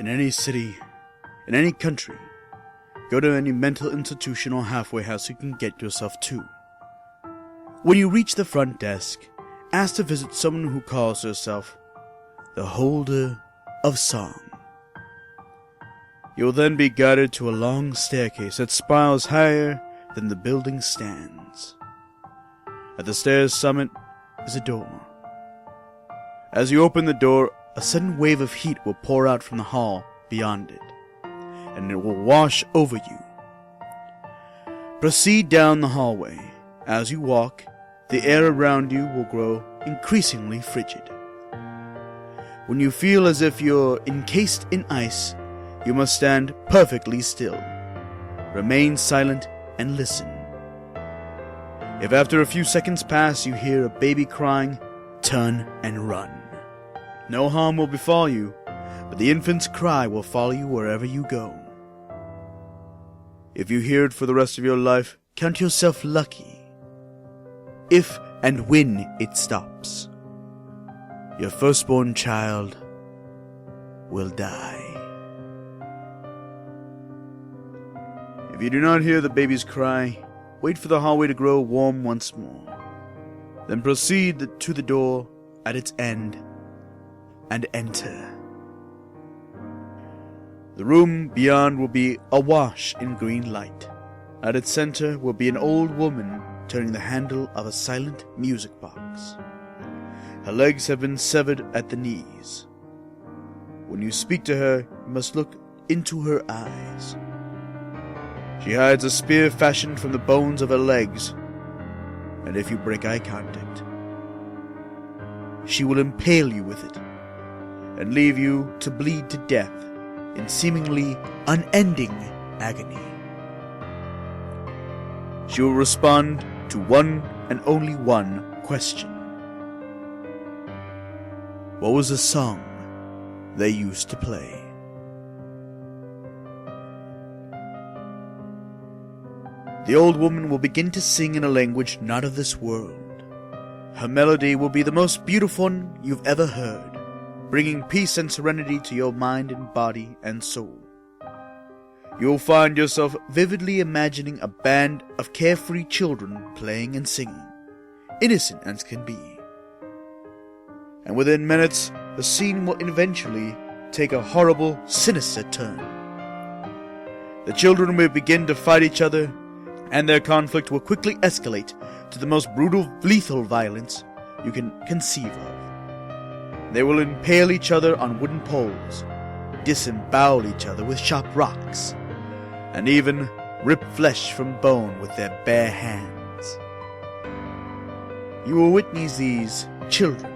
in any city, in any country, go to any mental institution or halfway house you can get yourself to. When you reach the front desk, ask to visit someone who calls herself the Holder of Song. You'll then be guided to a long staircase that spirals higher than the building stands. At the stairs' summit is a door. As you open the door, a sudden wave of heat will pour out from the hall beyond it, and it will wash over you. Proceed down the hallway. As you walk, the air around you will grow increasingly frigid. When you feel as if you're encased in ice, you must stand perfectly still. Remain silent and listen. If after a few seconds pass you hear a baby crying, turn and run. No harm will befall you, but the infant's cry will follow you wherever you go. If you hear it for the rest of your life, count yourself lucky. If and when it stops, your firstborn child will die. If you do not hear the baby's cry, wait for the hallway to grow warm once more. Then proceed to the door at its end and enter. The room beyond will be awash in green light. At its center will be an old woman turning the handle of a silent music box. Her legs have been severed at the knees. When you speak to her, you must look into her eyes. She hides a spear fashioned from the bones of her legs, and if you break eye contact, she will impale you with it and leave you to bleed to death in seemingly unending agony. She will respond to one and only one question. What was the song they used to play? The old woman will begin to sing in a language not of this world. Her melody will be the most beautiful one you've ever heard, bringing peace and serenity to your mind and body and soul. You will find yourself vividly imagining a band of carefree children playing and singing, innocent as can be. And within minutes, the scene will eventually take a horrible, sinister turn. The children will begin to fight each other, and their conflict will quickly escalate to the most brutal, lethal violence you can conceive of. They will impale each other on wooden poles, disembowel each other with sharp rocks, and even rip flesh from bone with their bare hands. You will witness these children,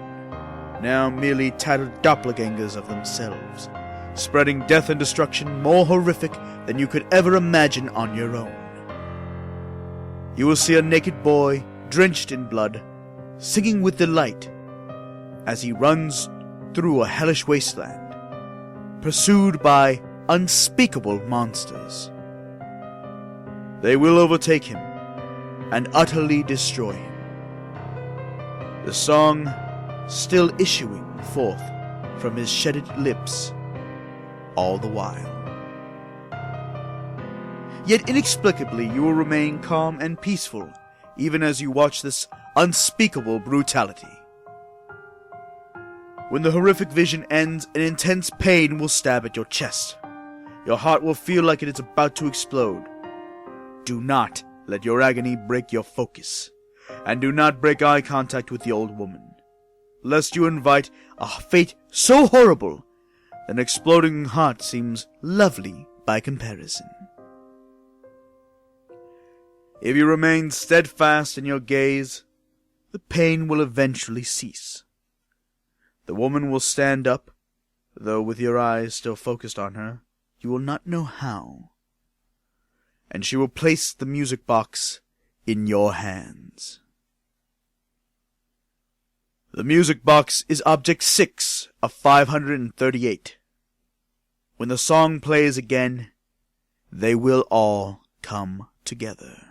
now merely tattered doppelgangers of themselves, spreading death and destruction more horrific than you could ever imagine on your own. You will see a naked boy, drenched in blood, singing with delight as he runs through a hellish wasteland, pursued by unspeakable monsters. They will overtake him and utterly destroy him, the song still issuing forth from his shedded lips all the while. Yet inexplicably you will remain calm and peaceful even as you watch this unspeakable brutality. When the horrific vision ends, an intense pain will stab at your chest. Your heart will feel like it is about to explode. Do not let your agony break your focus, and do not break eye contact with the old woman, lest you invite a fate so horrible that an exploding heart seems lovely by comparison. If you remain steadfast in your gaze, the pain will eventually cease. The woman will stand up, though with your eyes still focused on her, you will not know how, and she will place the music box in your hands. The music box is object 6 of 538. When the song plays again, they will all come together.